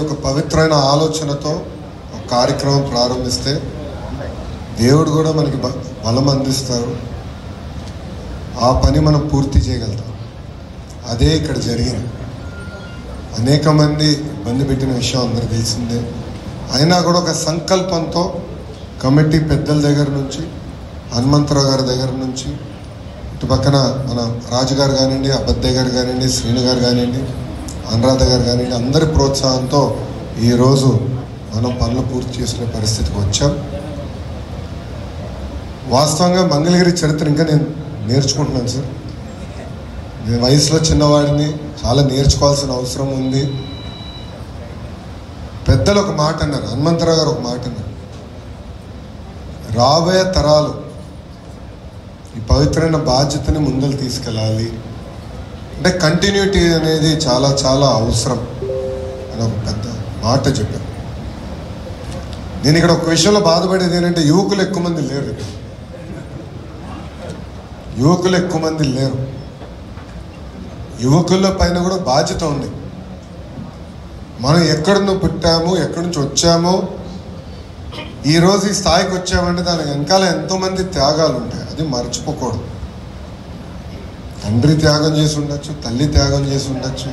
ఒక పవిత్రమైన ఆలోచనతో ఒక కార్యక్రమం ప్రారంభిస్తే దేవుడు కూడా మనకి బలం అందిస్తారు. ఆ పని మనం పూర్తి చేయగలుగుతాం. అదే ఇక్కడ జరిగింది. అనేక మంది ఇబ్బంది పెట్టిన విషయం అందరికీ తెలిసిందే. అయినా కూడా ఒక సంకల్పంతో కమిటీ పెద్దల దగ్గర నుంచి, హనుమంతరావు గారి దగ్గర నుంచి, ఇటు పక్కన మన రాజుగారు కానివ్వండి, అబద్దయ్య గారు కానివ్వండి, శ్రీను గారు కానివ్వండి, అనురాధ గారు కానివ్వండి, అందరి ప్రోత్సాహంతో ఈరోజు మనం పనులు పూర్తి చేసుకునే పరిస్థితికి వచ్చాం. వాస్తవంగా మంగళగిరి చరిత్ర ఇంకా నేను నేర్చుకుంటున్నాను సార్. నేను వయసులో చిన్నవాడిని, చాలా నేర్చుకోవాల్సిన అవసరం ఉంది. పెద్దలు ఒక మాట అన్నారు, హనుమంతరావు గారు ఒక మాట అన్నారు, రాబోయే తరాలు ఈ పవిత్రమైన బాధ్యతని ముందలు తీసుకెళ్ళాలి అంటే కంటిన్యూటీ అనేది చాలా చాలా అవసరం అని ఒక పెద్ద మాట చెప్పారు. నేను ఇక్కడ ఒక విషయంలో బాధపడేది ఏంటంటే యువకులు ఎక్కువ మంది లేరు. యువకులు ఎక్కువ మంది లేరు. యువకుల పైన కూడా బాధ్యత ఉంది. మనం ఎక్కడి పుట్టాము, ఎక్కడి నుంచి వచ్చామో, ఈరోజు ఈ స్థాయికి వచ్చామంటే దాని వెనకాల ఎంతోమంది త్యాగాలు ఉంటాయి. అది మర్చిపోకూడదు. తండ్రి త్యాగం చేసి ఉండొచ్చు, తల్లి త్యాగం చేసి ఉండొచ్చు,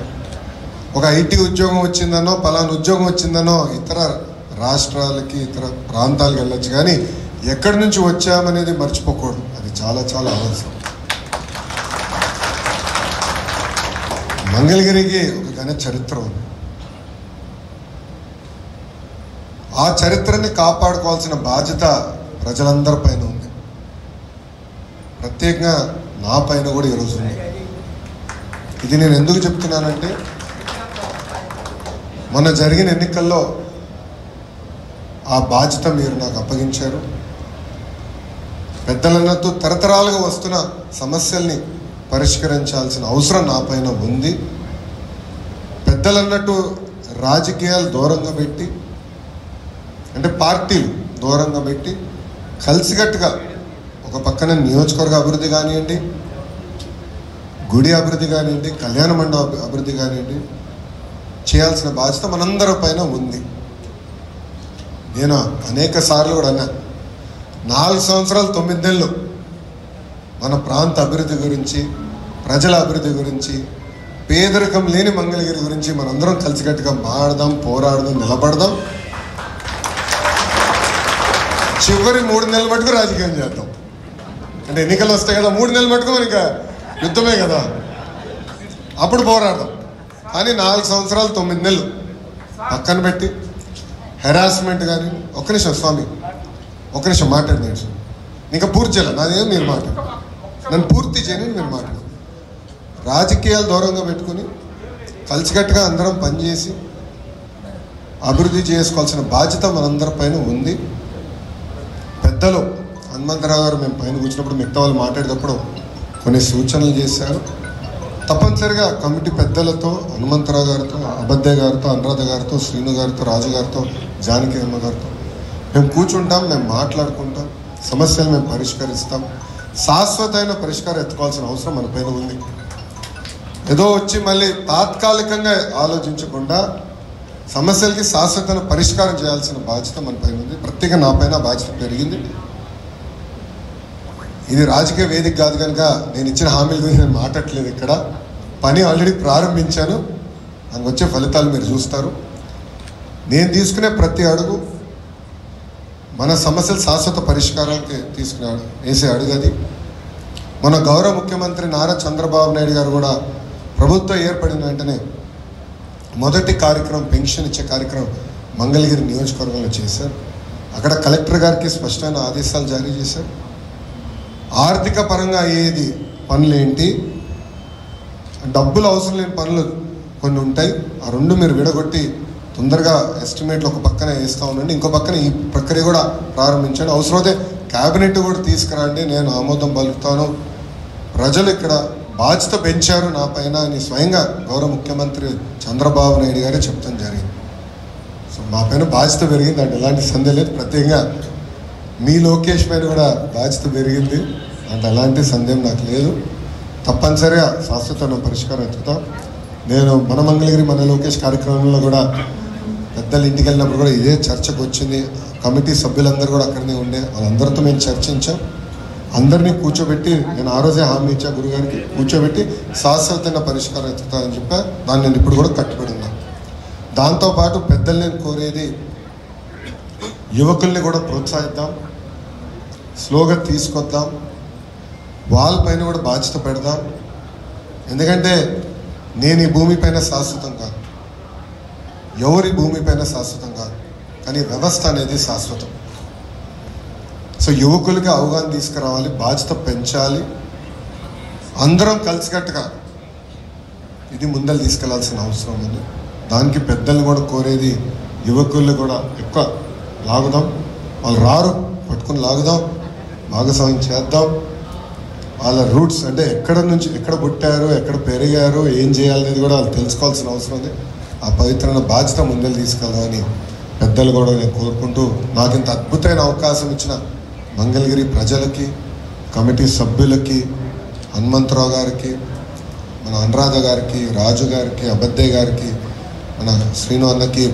ఒక ఐటీ ఉద్యోగం వచ్చిందనో, పలానా ఉద్యోగం వచ్చిందనో ఇతర రాష్ట్రాలకి, ఇతర ప్రాంతాలకు వెళ్ళొచ్చు. కానీ ఎక్కడి నుంచి వచ్చామనేది మర్చిపోకూడదు. అది చాలా చాలా అవసరం. మంగళగిరికి ఒక ఘన చరిత్ర ఉంది. ఆ చరిత్రని కాపాడుకోవాల్సిన బాధ్యత ప్రజలందరి పైన ఉంది. ప్రత్యేకంగా నా పైన కూడా ఈరోజు ఉంది. ఇది నేను ఎందుకు చెప్తున్నానంటే, మొన్న జరిగిన ఎన్నికల్లో ఆ బాధ్యత మీరు నాకు అప్పగించారు. పెద్దలన్నట్టు తరతరాలుగా వస్తున్న సమస్యల్ని పరిష్కరించాల్సిన అవసరం నా పైన ఉంది. పెద్దలన్నట్టు రాజకీయాలు దూరంగా పెట్టి, అంటే పార్టీలు దూరంగా పెట్టి, కలిసికట్టుగా ఒక పక్కన నియోజకవర్గ అభివృద్ధి కానివ్వండి, గుడి అభివృద్ధి కానివ్వండి, కళ్యాణ మండప అభివృద్ధి కానివ్వండి, చేయాల్సిన బాధ్యత మనందరి పైన ఉంది. నేను అనేక సార్లు కూడా అన్నా, 4 సంవత్సరాలు 9 నెలలు మన ప్రాంత అభివృద్ధి గురించి, ప్రజల అభివృద్ధి గురించి, పేదరికం లేని మంగళగిరి గురించి మనందరం కలిసికట్టుగా మాడదాం, పోరాడదాం, నిలబడదాం. చివరి 3 నెలల మటుకు రాజకీయం చేద్దాం. అంటే ఎన్నికలు వస్తాయి కదా, 3 నెలల మటుకు మనకి యుద్ధమే కదా, అప్పుడు పోరాడదాం. కానీ 4 సంవత్సరాలు 9 నెలలు పక్కన పెట్టి హెరాస్మెంట్ కానీ, ఒక్క నిమిషం స్వామి, ఒక్క నిమిషం మాట్లాడి, ఇంకా పూర్తి చేయాలి. నాదేం మీరు మాట్లాడు, నన్ను పూర్తి చేయని మీరు మాట్లాడు. రాజకీయాలు దూరంగా పెట్టుకుని కలిసికట్టుగా అందరం పనిచేసి అభివృద్ధి చేసుకోవాల్సిన బాధ్యత మనందరి పైన ఉంది. పెద్దలు హనుమంతరావు గారు మేము పైన కూర్చున్నప్పుడు మిగతా వాళ్ళు మాట్లాడేటప్పుడు కొన్ని సూచనలు చేశారు. తప్పనిసరిగా కమిటీ పెద్దలతో, హనుమంతరావు గారితో, అబద్దయ్య గారితో, అనురాధ గారితో, శ్రీను గారితో, రాజు గారితో, జానకి అమ్మ గారితో మేము కూర్చుంటాం, మేము మాట్లాడుకుంటాం, సమస్యలు మేము పరిష్కరిస్తాం. శాశ్వతమైన పరిష్కారం ఎత్తుకోవాల్సిన అవసరం మన పైన ఉంది. ఏదో వచ్చి మళ్ళీ తాత్కాలికంగా ఆలోచించకుండా సమస్యలకి శాశ్వతమైన పరిష్కారం చేయాల్సిన బాధ్యత మన పైన ఉంది. ప్రత్యేకంగా నా పైన బాధ్యత పెరిగింది. ఇది రాజకీయ వేదిక కాదు కనుక నేను ఇచ్చిన హామీల గురించి నేను మాట్లాడలేదు. ఇక్కడ పని ఆల్రెడీ ప్రారంభించాను, దానికి వచ్చే ఫలితాలు మీరు చూస్తారు. నేను తీసుకునే ప్రతి అడుగు మన సమస్యలు శాశ్వత పరిష్కారానికి వేసే అడుగు అది. మన గౌరవ ముఖ్యమంత్రి నారా చంద్రబాబు నాయుడు గారు కూడా ప్రభుత్వం ఏర్పడిన వెంటనే మొదటి కార్యక్రమం పెన్షన్ ఇచ్చే కార్యక్రమం మంగళగిరి నియోజకవర్గంలో చేశారు. అక్కడ కలెక్టర్ గారికి స్పష్టమైన ఆదేశాలు జారీ చేశారు. ఆర్థిక పరంగా అయ్యేది పనులు ఏంటి, డబ్బులు అవసరం లేని పనులు కొన్ని ఉంటాయి, ఆ రెండు మీరు విడగొట్టి తొందరగా ఎస్టిమేట్లు ఒక పక్కన వేస్తూ ఉండండి, ఇంకో పక్కన ఈ ప్రక్రియ కూడా ప్రారంభించండి. అవసరమైతే క్యాబినెట్ కూడా తీసుకురండి, నేను ఆమోదం పలుకుతాను. ప్రజలు ఇక్కడ బాధ్యత పెంచారు నా పైన అని స్వయంగా గౌరవ ముఖ్యమంత్రి చంద్రబాబు నాయుడు గారే చెప్తాం జరిగింది. సో మా పైన బాధ్యత పెరిగింది అంటే ఎలాంటి సందేహం లేదు. ప్రత్యేకంగా మీ లోకేష్ పైన కూడా బాధ్యత పెరిగింది అంటే ఎలాంటి సందేహం నాకు లేదు. తప్పనిసరిగా శాశ్వతమైన పరిష్కారం ఎత్తుతాం. నేను మన మంగళగిరి మన లోకేష్ కార్యక్రమంలో కూడా పెద్దలు ఇంటికి వెళ్ళినప్పుడు కూడా ఇదే చర్చకు వచ్చింది. కమిటీ సభ్యులందరూ కూడా అక్కడనే ఉండే, వాళ్ళందరితో మేము చర్చించాం. అందరినీ కూర్చోబెట్టి నేను ఆ రోజే హామీ ఇచ్చా గురుగారికి, కూర్చోబెట్టి శాశ్వతంగా పరిష్కారం ఎత్తుతానని చెప్పా. దాన్ని నేను ఇప్పుడు కూడా కట్టుబడి ఉన్నాను. దాంతోపాటు పెద్దలు నేను కోరేది, యువకుల్ని కూడా ప్రోత్సహిద్దాం, స్లోగా తీసుకొద్దాం, వాళ్ళపైన కూడా బాధ్యత పెడదాం. ఎందుకంటే నేను ఈ భూమిపైన శాశ్వతం కాదు, ఎవరి భూమిపైన శాశ్వతం కాదు, కానీ వ్యవస్థ అనేది శాశ్వతం. సో యువకులకి అవగాహన తీసుకురావాలి, బాధ్యత పెంచాలి, అందరం కలిసికట్టుగా ఇది ముందలు తీసుకెళ్లాల్సిన అవసరం ఉంది. దానికి పెద్దల్ని కూడా కోరేది, యువకుల్ని కూడా ఎక్కువ లాగుదాం, వాళ్ళు రారు పట్టుకుని లాగుదాం, భాగస్వామ్యం చేద్దాం. వాళ్ళ రూట్స్ అంటే ఎక్కడ నుంచి ఎక్కడ పుట్టారు, ఎక్కడ పెరిగారు, ఏం చేయాలనేది కూడా వాళ్ళు తెలుసుకోవాల్సిన అవసరం ఉంది. ఆ పవిత్రమైన బాధ్యత ముందలు తీసుకెళ్దామని పెద్దలు కూడా నేను కోరుకుంటూ, నాకు ఇంత అద్భుతమైన అవకాశం ఇచ్చిన మంగళగిరి ప్రజలకి, కమిటీ సభ్యులకి, హనుమంతరావు గారికి, మన అనురాధ గారికి, రాజు గారికి, అబద్దయ్య గారికి, మన శ్రీను అన్నకి,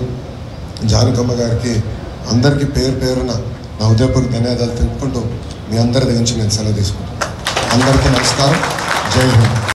జానకమ్మ గారికి, అందరికీ పేరు పేరున నా హృదయపూర్వక ధన్యవాదాలు తెలుపుకుంటూ మీ అందరి దగ్గర నుంచి నేను సెలవు తీసుకుంటాను. అందరికీ నమస్కారం. జై హింద్.